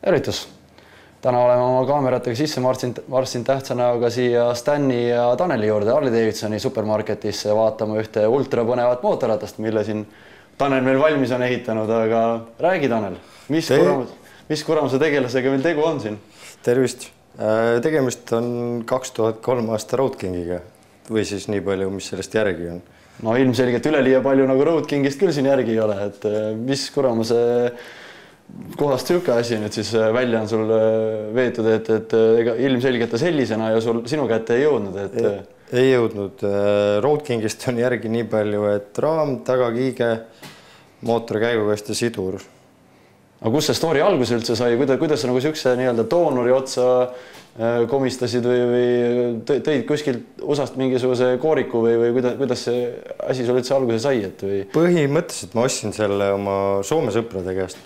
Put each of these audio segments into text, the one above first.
Tervitus! Täna oleme oma kaameratega sisse marssinud tähtsa näoga siia Stani ja Taneli juurde Harley-Davidsoni supermarketisse vaatama ühte ultrapõnevat mootorratast, mille siin Tanel meil valmis on ehitanud, aga räägi Tanel, mis kuramuse tegelasega meil tegu on siin? Tervist! Tegemist on 2003 aasta Road Kingiga või siis nii palju, mis sellest järgi on. No ilmselgelt üleliia palju nagu Road Kingist küll siin järgi ei ole, et mis kuramuse kohast siuke asi nüüd siis välja on sul veetud, et ilmselgelt sellisena ja sinu kätte ei jõudnud? Ei jõudnud. Road Kingist on järgi nii palju, et raam, tagakiige, mootori käigukast ja sidur. Aga kus see story alguse üldse sai? Kuidas sa nagu siukse doonori otsa komistasid või tõid kuskilt USA-st mingisuguse kooriku või kuidas see asi sul üldse alguse sai? Põhimõtteliselt ma ostsin selle oma Soome sõprade käest.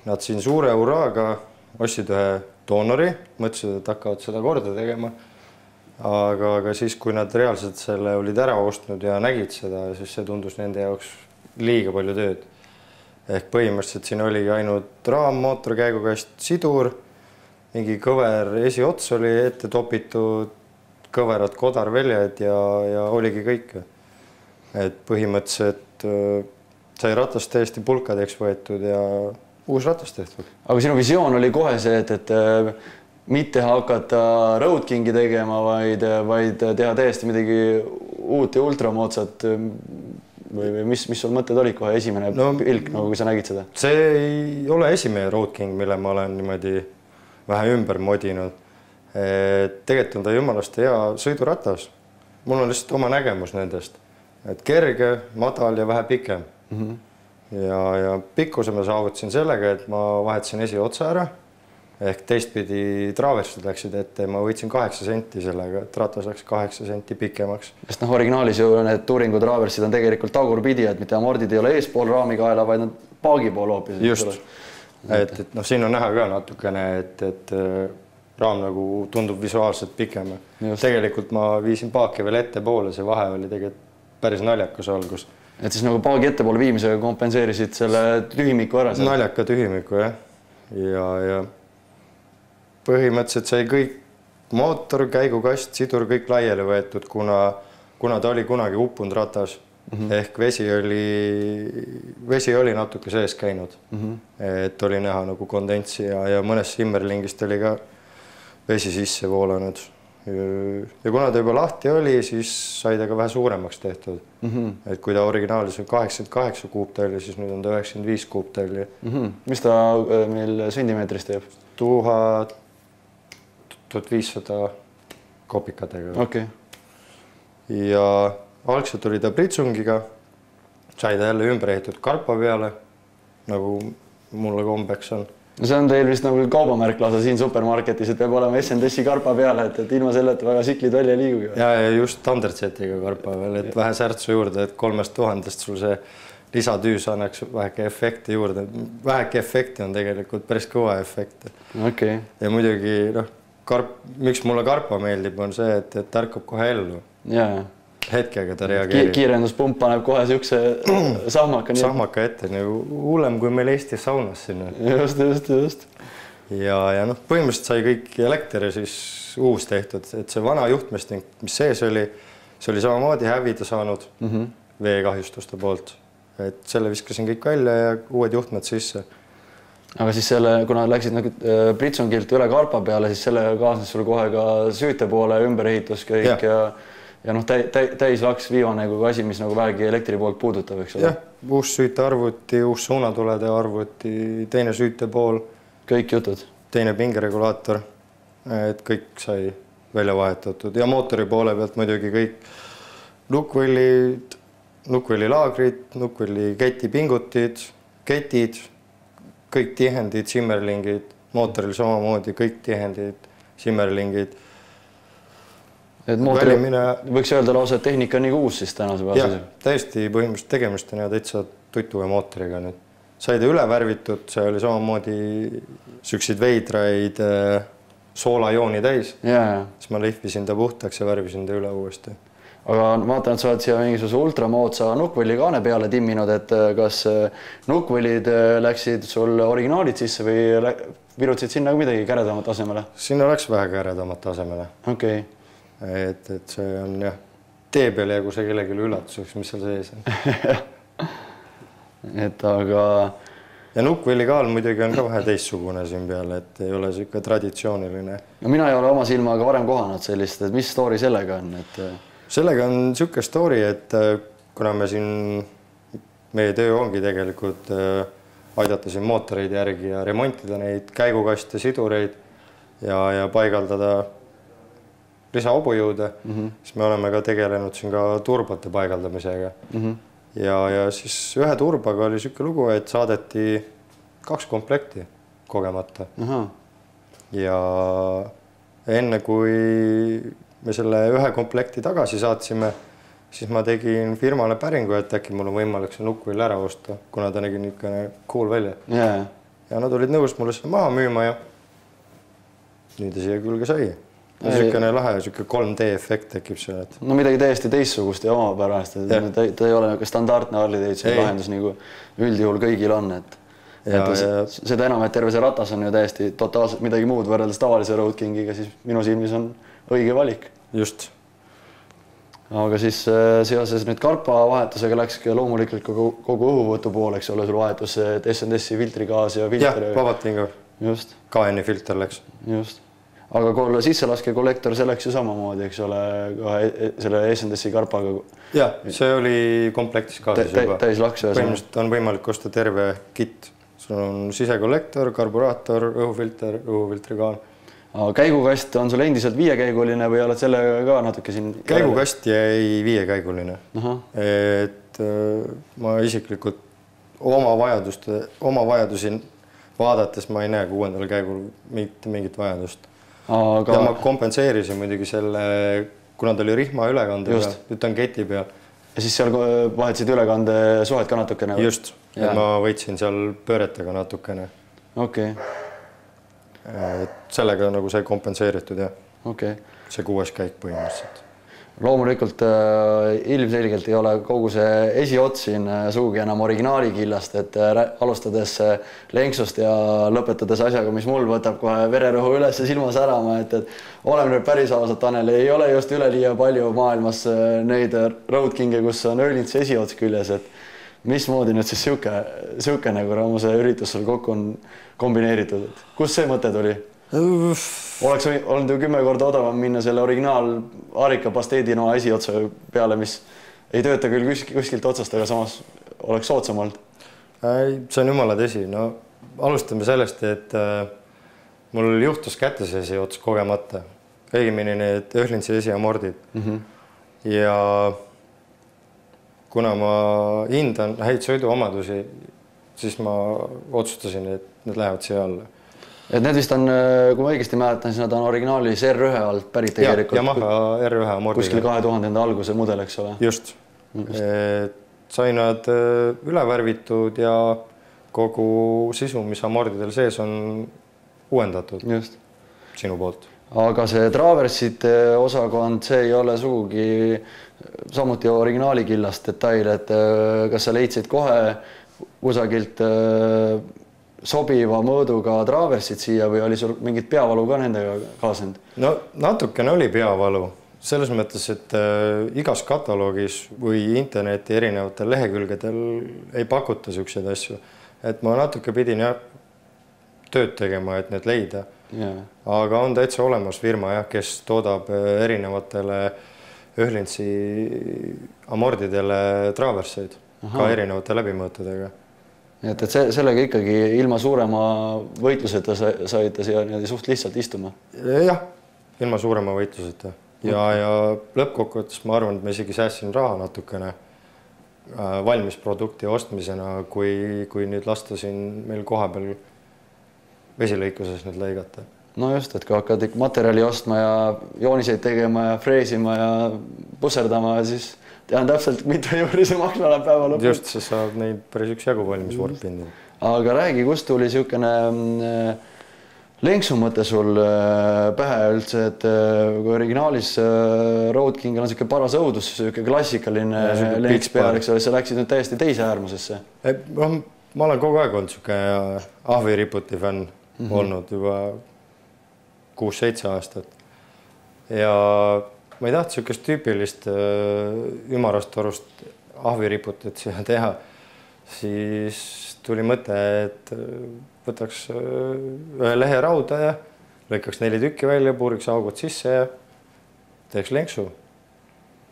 Nad siin suure uraaga ostsid ühe doonori, mõtlesid, et hakkavad seda korda tegema. Aga siis, kui nad reaalselt selle olid ära ostnud ja nägid seda, siis see tundus nende jaoks liiga palju tööd. Ehk põhimõtteliselt siin oli ainult raam, mootorkäigukast, sidur, mingi kõver esiots oli ette topitud, kõverad kodarväljad ja oligi kõik. Et põhimõtteliselt sai ratast täiesti pulkadeks võetud ja uus ratas tehtud. Aga sinu visioon oli kohe see, et mitte hakata Road Kingi tegema, vaid teha täiesti midagi uut ja ultramoodsat või mis sul mõtted olid kohe esimene pilk, nagu kui sa nägid seda? See ei ole esimene Road King, mille ma olen niimoodi vähe ümber modinud. Tegelikult on ta jumalast hea sõiduratas. Mul on lihtsalt oma nägemus nendest. Et kerge, madal ja vähe pikem. Ja pikkuse ma saavutasin sellega, et ma vahetasin esiotsa ära. Ehk teistpidi traaversid läksid ette. Ma võitsin 8 senti sellega, et ratas läks 8 senti pikemaks. Sest originaalis ju need Touringu traaversid on tegelikult tagurpidi, et mitte amordid ei ole eespool raamikaela, vaid nad paagi pool hoopis. Just. Et siin on näha ka natukene, et raam nagu tundub visuaalselt pikem. Tegelikult ma viisin paaki veel ette poole, see vahe oli tegelikult päris naljakas algus. Et siis nagu paagi ettepoole viimisega kompenseerisid selle tühimiku ära? Naljaka tühimiku, jah. Ja põhimõtteliselt sai kõik mootor, käigukast, sidur kõik laiali võetud, kuna ta oli kunagi uppunud ratas. Ehk vesi oli natuke sees käinud. Et oli näha nagu kondentsi ja mõnes Simmerlingist oli ka vesi sisse voolanud. Ja kuna ta juba lahti oli, siis sai ta ka vähe suuremaks tehtud. Et kui ta originaalis on 88 kuuptalli, siis nüüd on ta 95 kuuptalli. Mis ta meil sentimeetrist teeb? 1500 kopikatega. Okay. Ja algselt oli ta pritsungiga, sai ta jälle ümber ehitatud karpa peale, nagu mulle kombeks on. No see on teil vist nagu kaubamärk lasa siin supermarketis, et peab olema S&S-i karpa peale, et ilma selleta väga siklid välja ei liigugi. Ja just Thundersetiga karpa veel, et vähe särtsu juurde, et 3000-st sul see lisatüüs annaks väheke efekti juurde. Väheke efekti on tegelikult päris kõva efekt. Okay. Ja muidugi, miks mulle karpa meeldib, on see, et ärkab kohe ellu. Jaa. Hetkega ta reageerib. Kiirenduspump paneb kohe siukse sahmaka. Sahmaka ette, hullem kui meil Eesti saunas sinna. Just. Ja põhimõtteliselt sai kõik elektri siis uus tehtud, et see vana juhtmesting, mis sees oli, see oli samamoodi hävida saanud veekahjustuste poolt. Et selle viskasin kõik välja ja uued juhtmed sisse. Aga siis kuna läksid pritsungilt üle karpa peale, siis sellega kaasnes sul kohe ka süüte poole ümberehitus kõik ja täis laks viimane asi, mis vähegi elektri poolt puudutab, eks ole? Jah, uus süüte arvuti, uus suunatulede arvuti, teine süüte pool. Kõik jutud? Teine pingeregulaator, et kõik sai välja vahetatud. Ja mootori poole pealt muidugi kõik nukkvõlli laagrid, nukkvõlli keti pingutid, ketid, kõik tihendid, Simmerlingid, mootoril samamoodi kõik tihendid, Simmerlingid. Et mootori võiks öelda lausa, et tehnika on nii uus siis tänase päevas? Jah, täiesti põhimõtteliselt tegemist on ja täitsa tutuve mootoriga nüüd. Sai ta üle värvitud, see oli samamoodi süksid veidraid soolajooni täis. Siis ma lihvisin ta puhtaks ja värvisin ta üle uuesti. aga ma vaatan, et sa oled siia mingisuguse ultramoodsa nukkvõllikaane peale timminud, et kas nukkvõllid läksid sul originaalid sisse või virutasid sinna midagi käredamat asemele? Sinna läks vähe käredamat asemele. Okei. Et see on jah, tee peal jäägu see kellelegi üllatuseks, mis seal sees on. Et aga... Ja nukkvõllikaal muidugi on ka vähe teistsugune siin peal, et ei ole siuke traditsiooniline. No mina ei ole oma silmaga varem kohanud sellist, et mis story sellega on? Et... Sellega on siuke story, et kuna me siin, meie töö ongi tegelikult aidata siin mootoreid järgi ja remontida neid käigukaste, sidureid ja paigaldada lisahobujõude, siis me oleme ka tegelenud siin ka turbate paigaldamisega. Ja siis ühe turbaga oli siuke lugu, et saadeti 2 komplekti kogemata. Ja enne kui me selle ühe komplekti tagasi saatsime, siis ma tegin firmale päringu, et äkki mul on võimalik see nukkvõll ära osta, kuna ta nägi niisugune cool välja. Ja nad olid nõus mulle seda maha müüma ja nii ta siia külge sai. Niisugune lahe, niisugune 3D efekt tekib seal. No midagi täiesti teistsugust ja omapärast. Ta ei ole standardne Harley Davidson lahendus, nagu üldjuhul kõigil on. Seda enam, et terve see ratas on ju täiesti totaalselt midagi muud võrreldes tavalise Road Kingiga, siis minu silmis on õige valik. Just. Aga siis seoses nüüd karpa vahetusega läks loomulikult kogu õhuvõtu pool, eks ole, sul vahetus S&S-i filtrigaas ja filter. Jah, vabatinga. Just. KN-i filter läks. Just. Aga sisselaske kollektor, see läks ju samamoodi, eks ole, selle S&S-i karpaga. Jah, see oli komplektis kaasis juba. Täis laks. Põhimõtteliselt on võimalik osta terve kit. Sul on sisekollektor, karburaator, õhufilter, õhufiltrikaan. Käigukast on sul endiselt 5-käiguline või oled sellega ka natuke siin? Käigukast jäi 5-käiguline. Et ma isiklikult oma vajadusi vaadates ma ei näe 6. käigul mitte mingit vajadust. Ja ma kompenseerisin muidugi selle, kuna ta oli rihma ülekande peal, nüüd ta on keti peal. Ja siis seal vahetasid ülekande suhet ka natukene? Just, ma võitsin seal pööretega natukene. Okei. Sellega nagu sai kompenseeritud ja see 6. käik põhimõtteliselt. Loomulikult ilmselgelt ei ole kogu see esiots siin suugi enam originaali killast, et alustades lenksust ja lõpetades asjaga, mis mul võtab kohe vererõhu üles ja silma särama, et oleme nüüd päris ausad, Tanel, ei ole just üleliia palju maailmas neid Road Kinge, kus on Öhlins esiots küljes, et mismoodi nüüd siis siuke nagu ramuse üritus sul kokku on kombineeritud, et kust see mõte tuli? Oleks olnud ju 10 korda odavam minna selle originaal Arika pasteedinoa esiotsa peale, mis ei tööta küll kuskilt otsast, aga samas oleks soodsamalt. See on jumala tõsi. No, alustame sellest, et mul juhtus kätte see esiots kogemata. Õigemini need Öhlinsi esiamordid. Ja kuna ma hindan häid sõiduomadusi, siis ma otsustasin, et need lähevad siia alla. Et need vist on, kui ma õigesti mäletan, siis nad on originaalis R1 alt pärit tegelikult. Yamaha R1 amordiga. Kuskil 2000 alguse mudel, eks ole? Just. Sai nad üle värvitud ja kogu sisu, mis amordidel sees on uuendatud. Just. Sinu poolt. Aga see Traversite osakond, see ei ole sugugi samuti originaali killast detail, et kas sa leidsid kohe kusagilt sobiva mõõduga Traversid siia või oli sul mingit peavalu ka nendega kaasnenud? No natukene oli peavalu. Selles mõttes, et igas kataloogis või interneti erinevatel lehekülgedel ei pakuta siukseid asju. Et ma natuke pidin tööd tegema, et need leida. Aga on täitsa olemas firma, kes toodab erinevatele Öhlinsi amordidele Traverseid ka erinevate läbimõõtudega. Et sellega ikkagi ilma suurema võitluseta saite siia suht lihtsalt istuma? Jah, ilma suurema võitluseta. Ja lõppkokkuvõttes ma arvan, et ma isegi säässin raha natukene valmis produkti ostmisena, kui nüüd lasta siin meil koha peal vesilõikuses nüüd lõigata. No just, et kui hakkad materjali ostma ja jooniseid tegema ja freesima ja pusserdama, siis tean täpselt, mitu juuri see maksma läheb päeva lõpus. Just, sa saad neid päris üks jagu valmis vorpindida. Aga räägi, kust tuli siukene lenksu mõte sul pähe üldse, et kui originaalis Road King on selline paras õudus, selline klassikaline lenks peal, eks ole, sa läksid nüüd täiesti teise äärmusesse. Ma olen kogu aeg olnud selline ahviriputi fänn olnud juba 6-7 aastat. Ja ma ei tahtnud sellist tüüpilist ümarast torust ahviriputit siia teha. Siis tuli mõte, et võtaks ühe lehe rauda ja lõikaks 4 tükki välja, puuriks augud sisse ja teeks lenksu.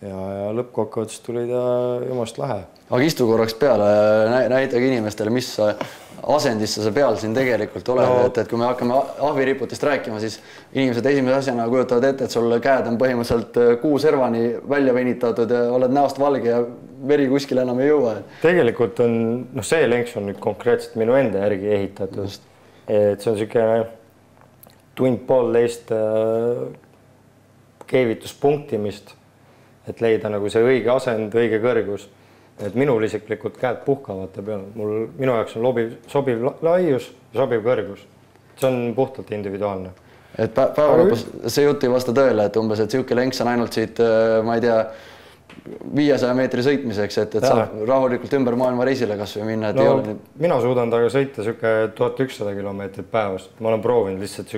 Ja lõppkokkuvõttes tuli ta jumast lahe. Aga istu korraks peale, näitage inimestele, mis asendisse sa peal siin tegelikult oled, et kui me hakkame ahviriputist rääkima, siis inimesed esimese asjana kujutavad ette, et sul käed on põhimõtteliselt kuuservani välja venitatud ja oled näost valge ja veri kuskil enam ei jõua. Tegelikult on, see lenks on nüüd konkreetselt minu enda järgi ehitatud. Et see on selline tund-poolteist keevituspunktimist, et leida nagu see õige asend, õige kõrgus. Et minul isiklikult käed puhkavad ta peal. Minu jaoks on sobiv laius ja sobiv kõrgus. See on puhtalt individuaalne. Et päeva lõpus see jutt ei vasta tõele, et umbes, et siuke lenks on ainult siit, ma ei tea, 500 meetri sõitmiseks, et saab rahulikult ümber maailma reisile kas või minna. Mina suudan taga sõita siuke 1100 kilomeetrit päevast. Ma olen proovinud lihtsalt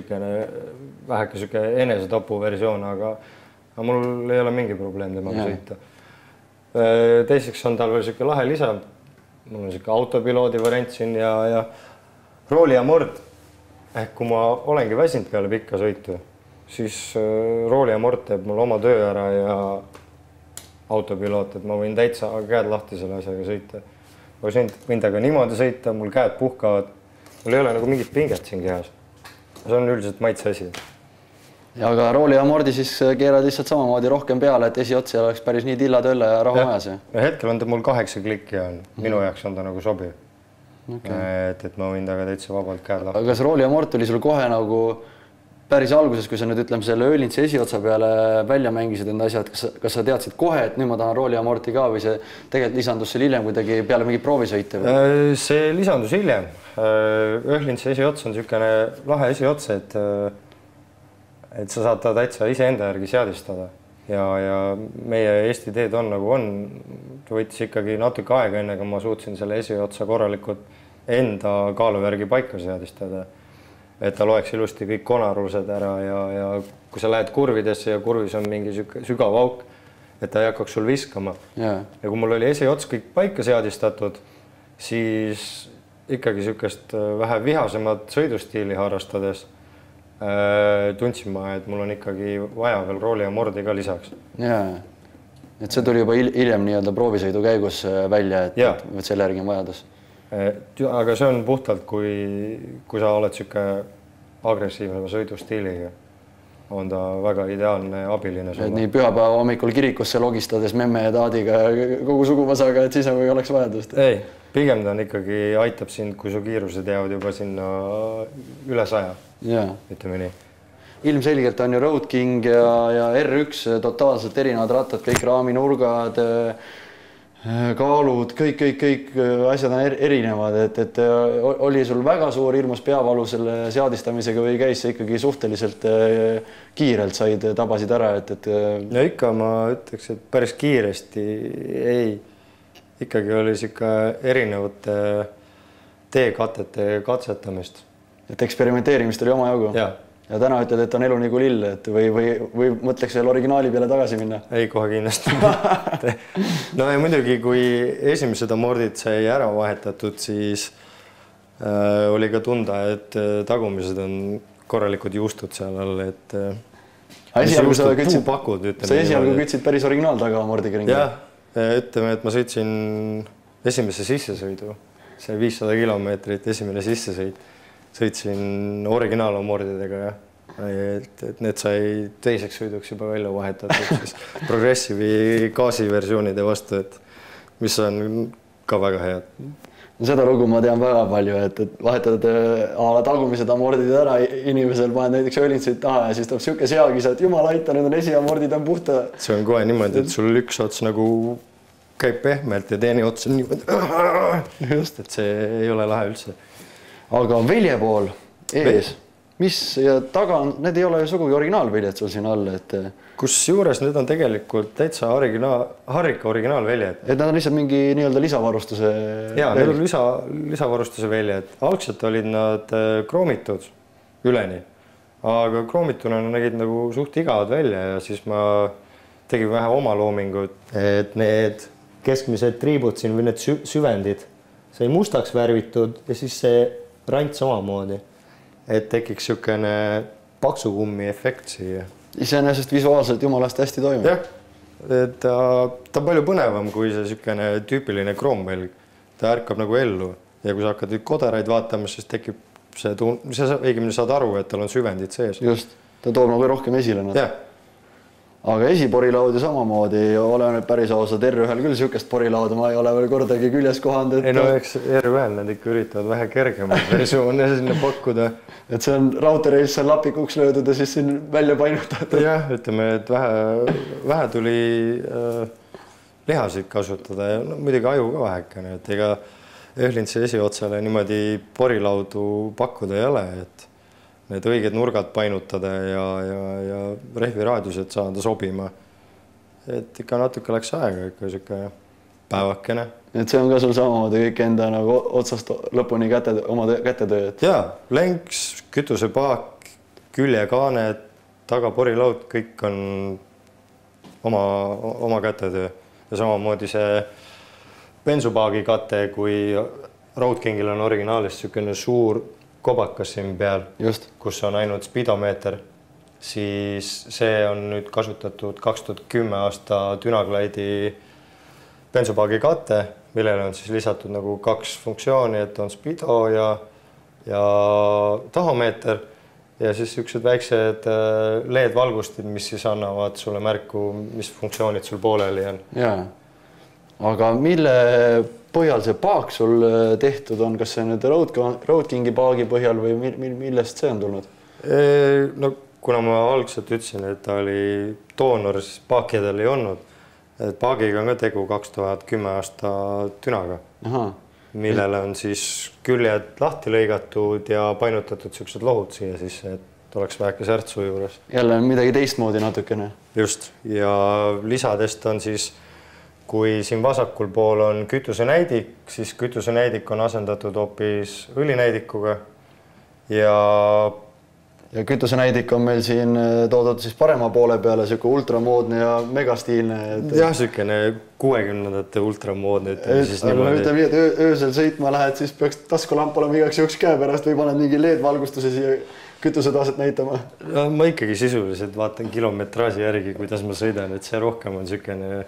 väheke siuke enesetapu versioon, aga mul ei ole mingi probleem temaga sõita. Teiseks on tal veel siuke lahe lisa. Mul on siuke autopiloodi variant siin ja rooli ja mord. Ehk kui ma olengi väsinud peale pikka sõitu, siis rooli ja mord teeb mul oma töö ära ja autopiloot, et ma võin täitsa käed lahti selle asjaga sõita. Võin taga niimoodi sõita, mul käed puhkavad. Mul ei ole nagu mingit pinget siin kehas. See on üldiselt maitse asi. Ja aga rooli ja mordi siis keerad lihtsalt samamoodi rohkem peale, et esiots oleks päris nii tilla-tölle ja rahu majas. Hetkel on ta mul 8 klikki ja minu jaoks on ta nagu sobiv. Et ma võin taga täitsa vabalt käed lahti. Aga kas rooli ja mord tuli sul kohe nagu päris alguses, kui sa nüüd ütleme selle öölintsi esiotsa peale välja mängisid enda asjad, kas sa teadsid kohe, et nüüd ma tahan rooli ja morti ka või see tegelikult lisandus seal hiljem kuidagi peale mingi proovisõite? See lisandus hiljem. Öölintsi esiots on niisugune lahe esiots, et sa saad ta täitsa iseenda järgi seadistada ja meie Eesti teed on nagu on. Ta võttis ikkagi natuke aega enne, kui ma suutsin selle esiotsa korralikult enda kaalu järgi paika seadistada. Et ta loeks ilusti kõik konarused ära ja kui sa lähed kurvidesse ja kurvis on mingi sügav auk, et ta ei hakkaks sul viskama. Ja kui mul oli esiots kõik paika seadistatud, siis ikkagi niisugust vähe vihasemat sõidustiili harrastades tundsin ma, et mul on ikkagi vaja veel rooli ja mordi ka lisaks. Jaa, et see tuli juba hiljem nii-öelda proovisõidu käigus välja, et selle järgi on vajadus. Aga see on puhtalt, kui sa oled siuke agressiivne sõidustiiliga, on ta väga ideaalne abiline. Nii pühapäeva hommikul kirikusse logistades memme ja taadiga kogu suguvõsaga, et siis ei oleks vajadust. Ei, pigem ta on ikkagi aitab sind, kui su kiirused jäävad juba sinna üle 100. Ütleme nii. Ilmselgelt on ju Road King ja R1 totaalselt erinevad rattad, kõik raaminurgad, kaalud, kõik asjad on erinevad, et oli sul väga suur hirmus peavalu selle seadistamisega või käis see ikkagi suhteliselt kiirelt said, tabasid ära, No ikka ma ütleks, et päris kiiresti ei. Ikkagi oli siuke erinevate teekatete katsetamist. Et eksperimenteerimist oli oma jagu? Ja täna ütled, et on elu nagu lill, et või mõtleks veel originaali peale tagasi minna? Ei, kohe kindlasti. No ja muidugi, kui esimesed amordid sai ära vahetatud, siis oli ka tunda, et tagumised on korralikud juustud seal all, et sa esialgu kütsid päris originaal taga amordiga ringi? Jah, ütleme, et ma sõitsin esimese sissesõidu, see 500 kilomeetrit, esimene sissesõit. Sõitsin originaal-amordidega, et need sai teiseks sõiduks juba välja vahetatud siis progressiivi gaasiversioonide vastu, mis on ka väga head. Seda lugu ma tean väga palju, et vahetad tagumised amordid ära, inimesel paned näiteks öölintsid taha ja siis tuleb siuke seagisa, et jumal aita, need on esiamordid on puhta. See on kohe niimoodi, et sul üks ots nagu käib pehmelt ja teine ots on niimoodi, just, et see ei ole lahe üldse. Aga velje pool ees, mis ja taga on, need ei ole ju sugugi originaalväljad sul siin all, et kusjuures need on tegelikult täitsa harika originaalväljad. Et nad on lihtsalt mingi nii-öelda lisavarustuse jaa, need on lisavarustuse väljad. Algselt olid nad kroomitud üleni, aga kroomituna nägid nagu suht igavad välja ja siis ma tegin vähe oma loomingut, et need keskmised triibud siin või need süvendid sai mustaks värvitud ja siis see rant samamoodi, et tekiks niisugune paksukummi efekt siia. Iseenesest visuaalselt jumalast hästi toimib. Jah, et ta on palju põnevam kui see niisugune tüüpiline kroomvälg. Ta ärkab nagu ellu ja kui sa hakkad kodaraid vaatama, siis tekib see õigemini saad aru, et tal on süvendid sees. Just, ta toob nagu rohkem esile. Jah. Aga esiporilaud ju samamoodi, ole nüüd päris ausad, R1-l küll niisugust porilauda ma ei ole veel kordagi küljes kohanud. Ei no eks R1-l nad ikka üritavad vähe kergemad versioone sinna pakkuda. Et see on rautareis seal lapikuks löödud ja siis siin välja painutatud. Jah, ütleme, et vähe tuli lihasid kasutada ja muidugi aju ka vähekene, et ega Öhlintse esiotsale niimoodi porilaudu pakkuda ei ole, et need õiged nurgad painutada ja rehviraadiused saada sobima. Et ikka natuke läks aega, ikka niisugune päevakene. Et see on ka sul samamoodi kõik enda nagu otsast lõpuni oma kätetöö? Jaa, lenks, kütusepaak, küljekaaned, taga porilaud, kõik on oma kätetöö. Ja samamoodi see bensupaagi kate, kui Road Kingil on originaalis niisugune suur kobakas siin peal, kus on ainult spidomeeter, siis see on nüüd kasutatud 2010 aasta Dynaglide'i bensupaagi kate, millele on siis lisatud nagu 2 funktsiooni, et on spido ja tahomeeter ja siis niisugused väiksed LED-valgustid, mis siis annavad sulle märku, mis funktsioonid sul pooleli on. Jaa. Aga mille põhjal see paak sul tehtud on? Kas see nüüd Road Kingi paagi põhjal või millest see on tulnud? No kuna ma algselt ütlesin, et ta oli doonor, siis paakidel ei olnud. Et paagiga on ka tegu 2010 aasta Dynaga, millele on siis küljed lahti lõigatud ja painutatud niisugused lohud siia sisse, et oleks väike särtsu juures. Jälle midagi teistmoodi natukene. Just, ja lisadest on siis kui siin vasakul pool on kütusenäidik, siis kütusenäidik on asendatud hoopis õlinäidikuga ja kütusenäidik on meil siin toodud siis parema poole peale, siuke ultramoodne ja megastiilne. Jah, siukene 60ndate ultramoodne. Ütleme, et öösel sõitma lähed, siis peaks taskulamp olema igaks juhuks käe pärast või paned mingi LED-valgustuse siia kütusetaset näitama. Ma ikkagi sisuliselt vaatan kilometraaži järgi, kuidas ma sõidan, et see rohkem on siukene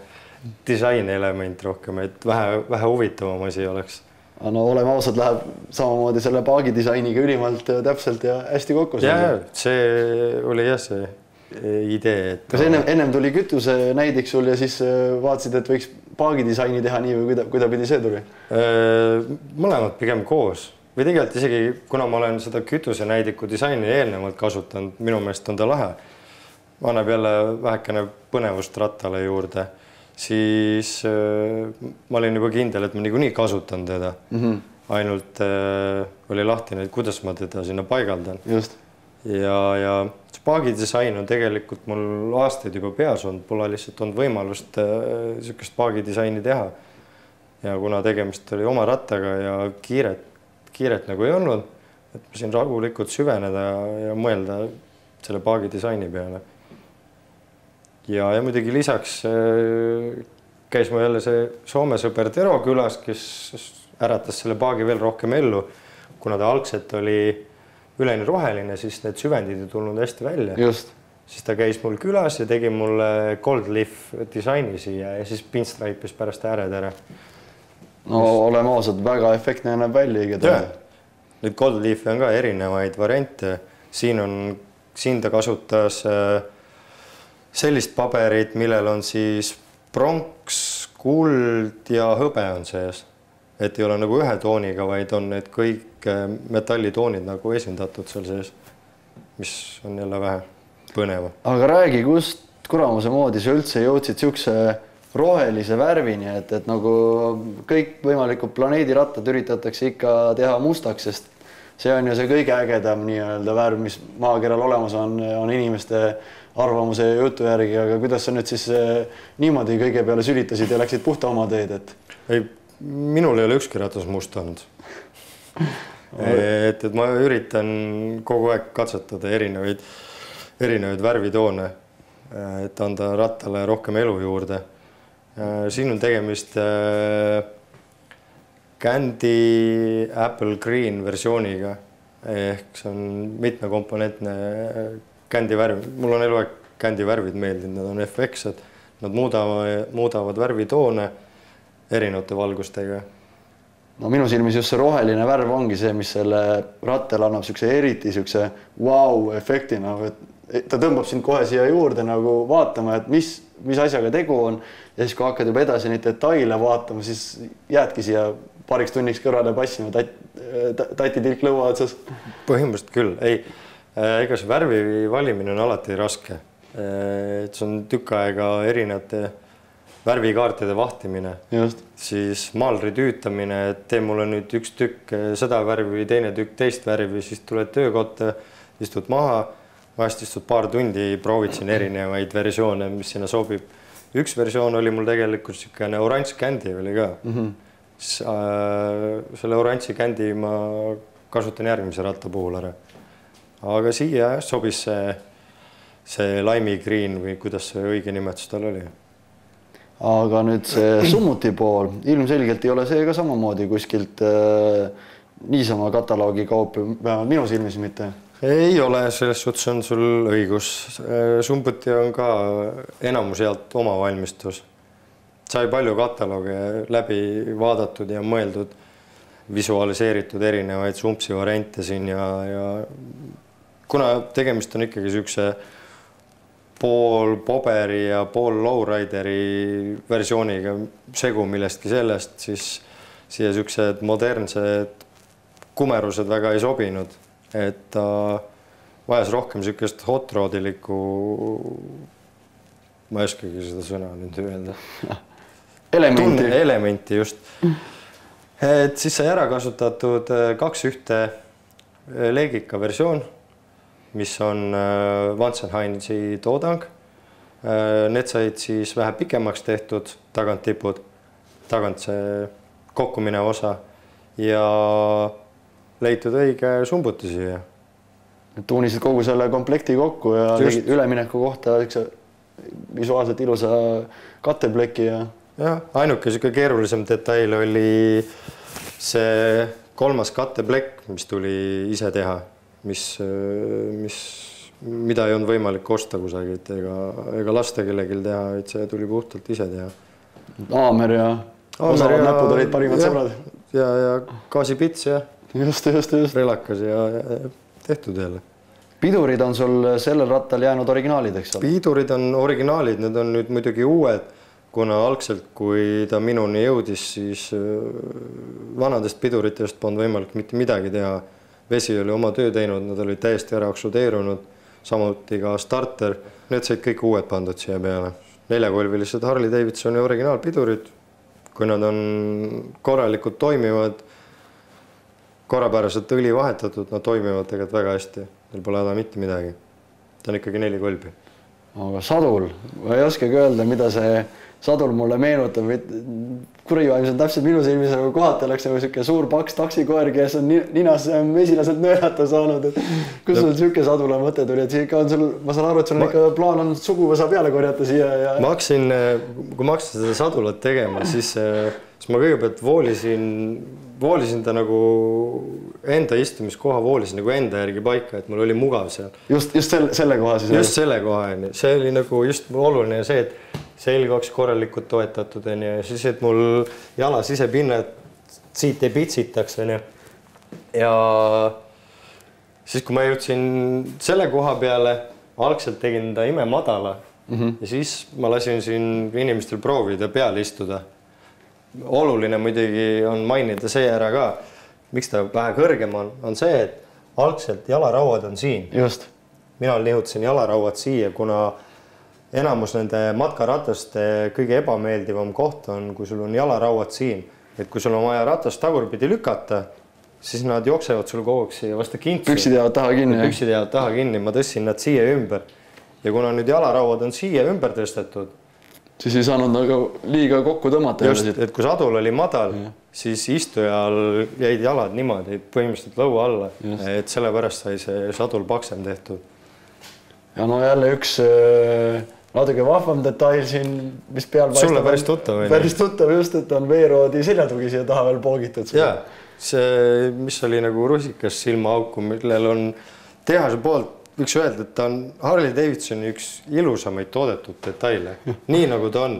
disainelement rohkem, et vähe huvitavam asi oleks. No oleme ausad, läheb samamoodi selle paagi disainiga ülimalt täpselt ja hästi kokku. Jah, see oli jah see idee. Kas ennem tuli kütusenäidik sul ja siis vaatasid, et võiks paagi disaini teha nii või kuidapidi see tuli? Mõlemad pigem koos. Või tegelikult isegi, kuna ma olen seda kütusenäidiku disaini eelnevalt kasutanud, minu meelest on ta lahe. Annab jälle vähekene põnevust rattale juurde. Siis ma olin juba kindel, et ma niikuinii kasutan teda. Ainult oli lahtine, et kuidas ma teda sinna paigaldan. Just. Ja see paagidisain on tegelikult mul aastaid juba peas olnud, pole lihtsalt olnud võimalust niisugust paagidisaini teha. Ja kuna tegemist oli oma rattaga ja kiiret nagu ei olnud, et ma siin rahulikult süveneda ja mõelda selle paagidisaini peale. Ja muidugi lisaks käis mu jälle see Soome sõber Tero külas, kes äratas selle paagi veel rohkem ellu. Kuna ta algselt oli üleni roheline, siis need süvendid ei tulnud hästi välja. Just. Siis ta käis mul külas ja tegi mulle Gold Leaf disaini siia ja siis pinstripis pärast ääred ära. No oleme ausad, väga efektne näeb välja. Nüüd Gold Leaf on ka erinevaid variante. Siin ta kasutas sellist paberit, millel on siis pronks, kuld ja hõbe on sees. Et ei ole nagu ühe tooniga, vaid on need kõik metallitoonid nagu esindatud seal sees, mis on jälle vähe põneva. Aga räägi, kust kuramuse moodi sa üldse jõudsid siukse rohelise värvini, et nagu kõik võimalikud planeedirattad üritatakse ikka teha mustaks, sest see on ju see kõige ägedam nii-öelda värv, mis maakeral olemas on inimeste arvamuse ja jutu järgi, aga kuidas sa nüüd siis niimoodi kõige peale sülitasid ja läksid puhta oma teed, et? Ei, minul ei ole ükski ratas must olnud. et ma üritan kogu aeg katsetada erinevaid värvitoone, et anda rattale rohkem elu juurde. Siin on tegemist Candy Apple Green versiooniga, ehk see on mitmekomponentne Candy värv. Mul on eluaeg Candy värvid meeldinud, nad on FX-ad, nad muudavad värvitoone erinevate valgustega. No minu silmis just see roheline värv ongi see, mis selle rattele annab eriti wow-efekti, nagu, et ta tõmbab sind kohe siia juurde nagu vaatama, et mis asjaga tegu on ja siis kui hakkad juba edasi neid detaile vaatama, siis jäädki siia paariks tunniks kõrvale passima tatitilk lõua otsas. Põhimõtteliselt küll, ei. Ega see värvi valimine on alati raske. Et see on tükk aega erinevate värvikaartide vahtimine. Just. Siis maalri tüütamine, et tee mulle nüüd üks tükk seda värvi, teine tükk teist värvi, siis tuled töökotta, istud maha, vahest istud paar tundi, proovid siin erinevaid versioone, mis sinna sobib. Üks versioon oli mul tegelikult selline oranž Candy oli ka. Selle oranži Candy ma kasutan järgmise ratta puhul ära. Aga siia sobis see Lime Green või kuidas see õige nimetus tal oli. Aga nüüd see summuti pool, ilmselgelt ei ole see ka samamoodi kuskilt niisama kataloogi kaup, vähemalt minu silmis mitte. Ei ole, selles suhtes on sul õigus. Summuti on ka enamus healt oma valmistus. Sai palju katalooge läbi vaadatud ja mõeldud, visualiseeritud erinevaid sumpsi variante siin ja kuna tegemist on ikkagi siukse pool Boberi ja pool Lowrideri versiooniga segu millestki sellest, siis siia siuksed modernsed kumerused väga ei sobinud, et ta vajas rohkem siukest hot rodilikku, ma ei oskagi seda sõna nüüd öelda. Elementi just. Et siis sai ära kasutatud 2.1 leegika versioon, mis on Vansenheinzi toodang. Need said siis vähe pikemaks tehtud, tagant tipud, tagant see kokkuminev osa ja leitud õige sumbuti siia. Tuunisid kogu selle komplekti kokku ja tegid ülemineku kohta visuaalselt ilusa kattepleki ja... Ainuke keerulisem detail oli see 3. katteplekk, mis tuli ise teha, mida ei olnud võimalik osta kusagilt ega lasta kellelgi teha, et see tuli puhtalt ise teha. Aamer ja osavad näpud olid parimad sõbrad. Ja gaasipits ja just. Relakas ja tehtud jälle. Pidurid on sul sellel rattal jäänud originaalid, eks ole? Pidurid on originaalid, need on nüüd muidugi uued, kuna algselt, kui ta minuni jõudis, siis vanadest piduritest polnud võimalik mitte midagi teha. Vesi oli oma töö teinud, nad olid täiesti ära oksudeerunud, samuti ka starter. Need said kõik uued pandud siia peale. 4-kolvilised Harley Davidsoni originaalpidurid, kui nad on korralikult toimivad, korrapäraselt õli vahetatud, nad toimivad tegelikult väga hästi. Neil pole häda mitte midagi. Ta on ikkagi 4 kolbi. Aga sadul, ma ei oskagi öelda, mida see sadul mulle meenutab, kurivaim on täpselt minu silmis, aga kohati oleks nagu siuke suur paks taksikoer, kes on ninas mesilaselt nõelata saanud, et kus sul siuke sadula mõte tuli, et ikka on sul, ma saan aru, et sul ikka plaan on suguvõsa peale korjata siia ja... Kui ma hakkasin seda sadulat tegema, siis ma kõigepealt voolisin ta nagu enda istumiskoha, voolisin nagu enda järgi paika, et mul oli mugav seal. Just selle koha siis? Just selle koha, see oli nagu just oluline see, et selg oleks korralikult toetatud ja siis, et mul jala sisepinnad siit ei pitsitaks. Ja siis, kui ma jõudsin selle koha peale, algselt tegin ta ime madala ja siis ma lasin siin inimestel proovida peale istuda. Oluline muidugi on mainida see ära ka, miks ta vähe kõrgem on see, et algselt jalarauad on siin. Just. Mina nihutasin jalarauad siia, kuna enamus nende matkarataste kõige ebameeldivam koht on, kui sul on jalarauad siin. Et kui sul on vaja ratast tagurpidi lükata, siis nad jooksevad sul kogu aeg siia vastu kintsu. Püksid jäävad taha kinni. Püksid jäävad taha kinni, ma tõstsin nad siia ümber. Ja kuna nüüd jalarauad on siia ümber tõstetud, siis ei saanud nagu liiga kokku tõmmata. Just, et kui sadul oli madal, siis istujal jäid jalad niimoodi põhimõtteliselt lõua alla, et sellepärast sai see sadul paksem tehtud. Ja no jälle üks natuke vahvam detail siin, mis peal paistab. Sulle päris tuttav. Päris tuttav just, et on veeroodi seljatugi siia taha veel poogitud. Jaa, see, mis oli nagu rusikas silmaauku, millel on tehase poolt, võiks öelda, et ta on Harley Davidsoni üks ilusamaid toodetud detaile. Nii nagu ta on.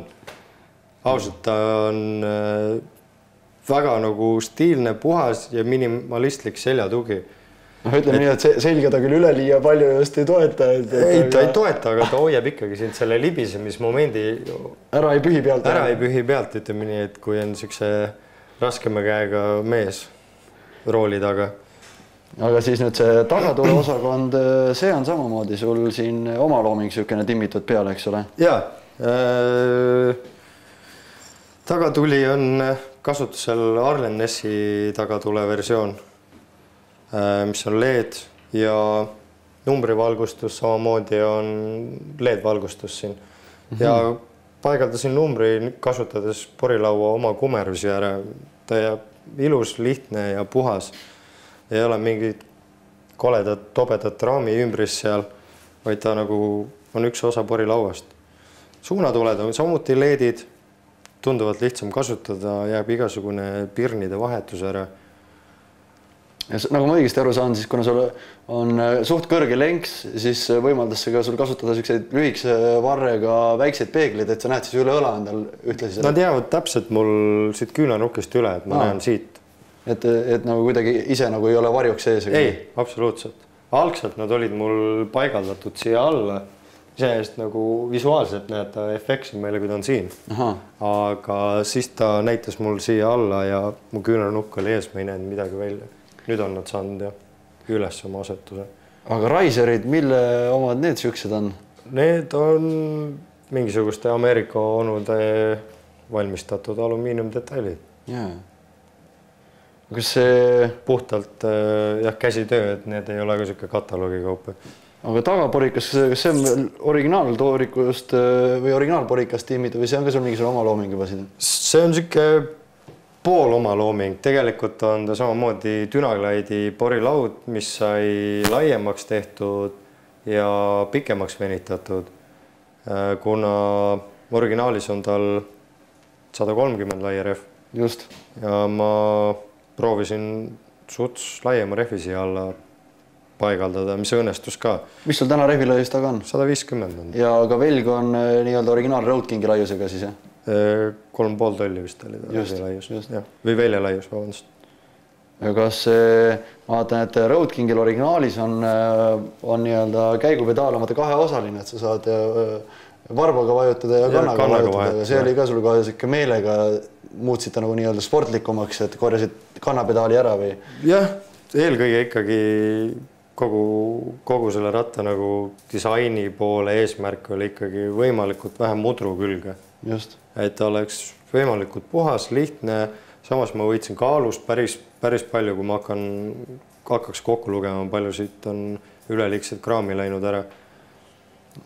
Ausalt, ta on väga nagu stiilne, puhas ja minimalistlik seljatugi. Ütleme nii, et selga ta küll üleliia palju just ei toeta. Ei, ta ei toeta, aga ta hoiab ikkagi siin selle libisemismomendi ära ei pühi pealt. Ära ei pühi pealt, ütleme nii, et kui on siukse raskema käega mees rooli taga. Aga siis nüüd see tagatule osakond, see on samamoodi sul siin oma looming siukene timmitud peale, eks ole? Jaa. Tagatuli on kasutusel Arlen Nessi tagatule versioon, mis on LED ja numbrivalgustus samamoodi on LED-valgustus siin. Ja paigaldasin numbri kasutades porilaua oma kumerusi ära. Ta jääb ilus, lihtne ja puhas. Ei ole mingit koledat, tobedat raami ümbris seal, vaid ta nagu on üks osa porilauast. Suunatuled on samuti LED-id, tunduvalt lihtsam kasutada, jääb igasugune pirnide vahetus ära. Ja nagu ma õigesti aru saan, siis kuna sul on suht kõrge lenks, siis võimaldas see ka sul kasutada selliseid lühikese varrega väikseid peegleid, et sa näed siis üle õla endal ühtlasi. Nad jäävad täpselt mul siit küünanukist üle, et ma näen siit. Et nagu kuidagi ise nagu ei ole varjuks sees? Ei, absoluutselt. Algselt nad olid mul paigaldatud siia alla. Iseenesest nagu visuaalselt näed ta efektsi meile, kui ta on siin. Aga siis ta näitas mul siia alla ja mu küünanukk oli ees, ma ei näinud midagi välja. Nüüd on nad saanud ja üles oma asetuse. Aga Raiserid, mille omad need siuksed on? Need on mingisuguste Ameerika onude valmistatud alumiiniumdetailid. Jaa. Kas see... Puhtalt käsitöö, et need ei ole ka siuke kataloogi kaupa. Aga tagaporikas, kas see on originaaltoorikust või originaalporikast tiimid või see on ka sul mingisugune oma looming juba siin? See on siuke pool oma looming. Tegelikult on ta samamoodi Dynaglidi porilaud, mis sai laiemaks tehtud ja pikemaks venitatud. Kuna originaalis on tal 130 laia rehv. Just. Ja ma proovisin suts laiema rehvi siia alla paigaldada, mis õnnestus ka. Mis sul täna rehvi laius taga on? 150 on. Ja ka velg on nii-öelda originaal Road Kingi laiusega siis, jah? 3,5 tolli vist oli ta laius. Või välja laius, vabandust. Ja kas ma vaatan, et Road Kingil originaalis on nii-öelda käigupedaal omata kaheosaline, et sa saad varbaga vajutada ja kannaga vajutada. See oli ka sul kohe siuke meelega muutsid ta nagu nii-öelda sportlikumaks, et korjasid kannapedaali ära või? Jah, eelkõige ikkagi kogu selle ratta nagu disaini poole eesmärk oli ikkagi võimalikult vähem mudru külge. Just. Et ta oleks võimalikult puhas, lihtne, samas ma võitsin kaalust päris palju, kui ma hakkaks kokku lugema, palju siit on üleliigselt kraami läinud ära.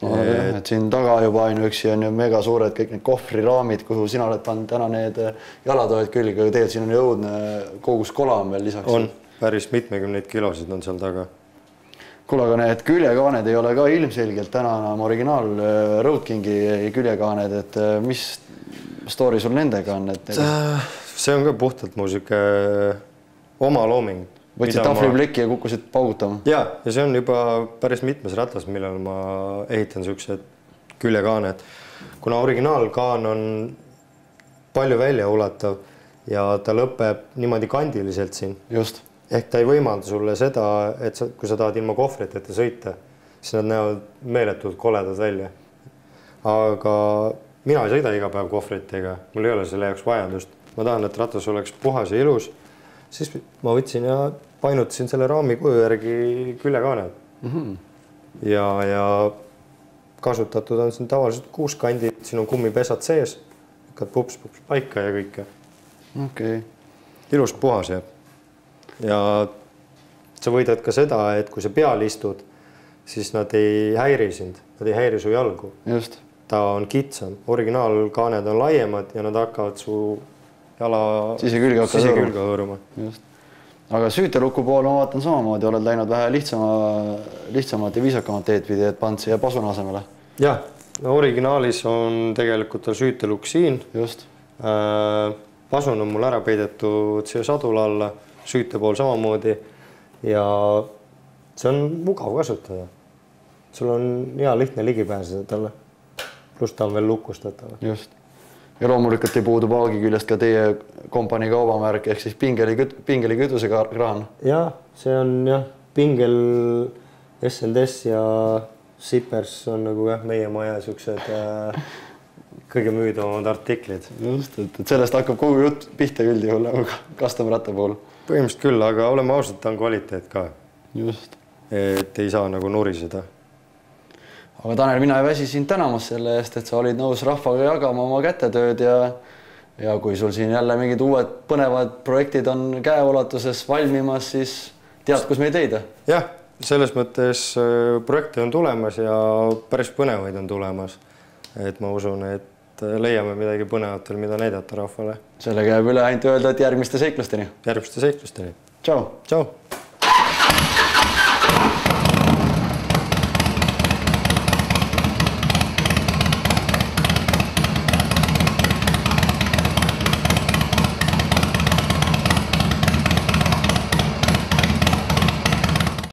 Et siin taga juba ainuüksi on ju mega suured kõik need kohvriraamid, kuhu sina oled pannud täna need jalatoed külge, aga tegelikult siin on jõudne kogus kola on veel lisaks. On, päris mitmekümneid kilosid on seal taga. Kuule, aga need küljekaaned ei ole ka ilmselgelt täna enam originaal Road Kingi küljekaaned, et mis story sul nendega on? See on ka puhtalt mu siuke oma looming. Võtsid tahvlipleki ja kukkusid paugutama? Ja see on juba päris mitmes ratas, millal ma ehitan siuksed küljekaaned. Kuna originaalkaan on palju välja ulatav ja ta lõpeb niimoodi kandiliselt siin. Just. Ehk ta ei võimalda sulle seda, et kui sa tahad ilma kohvriteta sõita, siis nad näevad meeletult koledad välja. Aga mina ei sõida iga päev kohvritega, mul ei ole selle jaoks vajadust. Ma tahan, et ratas oleks puhas ja ilus. Siis ma võtsin ja painutasin selle raami kuju järgi küljekaaned. Ja kasutatud on siin tavaliselt 6 kandid, siin on kummipesad sees, hakkad pups paika ja kõike. Okay. Ilus puhas jääb. ja sa võidad ka seda, et kui sa peal istud, siis nad ei häiri sind, nad ei häiri su jalgu. Just. Ta on kitsam, originaalkaaned on laiemad ja nad hakkavad su jala sisekülge hõõruma. Just. Aga süüteluku poole ma vaatan samamoodi, oled läinud vähe lihtsamat ja viisakamat teed pidi, et pand siia pasuna asemele. Jah, originaalis on tegelikult süütelukk siin. Just. Pasun on mul ära peidetud siia sadula alla, süüte pool samamoodi ja see on mugav kasutada. Sul on hea lihtne ligi pääseda talle, pluss ta on veel lukustatav. Just. Ja loomulikult ei puudu paagi küljest ka teie kompanii kaubamärk ehk siis pingeli kütusega kraan. Jah, see on pingel, S&S ja Zippers on nagu meie maja siuksed kõige müüdavamad artiklid. Just, et sellest hakkab kogu jutt pihta üldjuhul nagu custom ratta pool. Põhimõtteliselt küll, aga oleme ausad, ta on kvaliteet ka. Just. Et ei saa nagu nuriseda. Aga Tanel, mina ei väsi sind tänamas selle eest, et sa olid nõus rahvaga jagama oma kätetööd ja kui sul siin jälle mingid uued põnevad projektid on käeulatuses valmimas, siis tead, kus meid leida? Jah, selles mõttes projekte on tulemas ja päris põnevaid on tulemas. Et ma usun, et leiame midagi põnevat veel, mida näidata rahvale. Sellega jääb üle ainult öelda, et järgmiste seiklusteni. Järgmiste seiklusteni. Tšau! Tšau!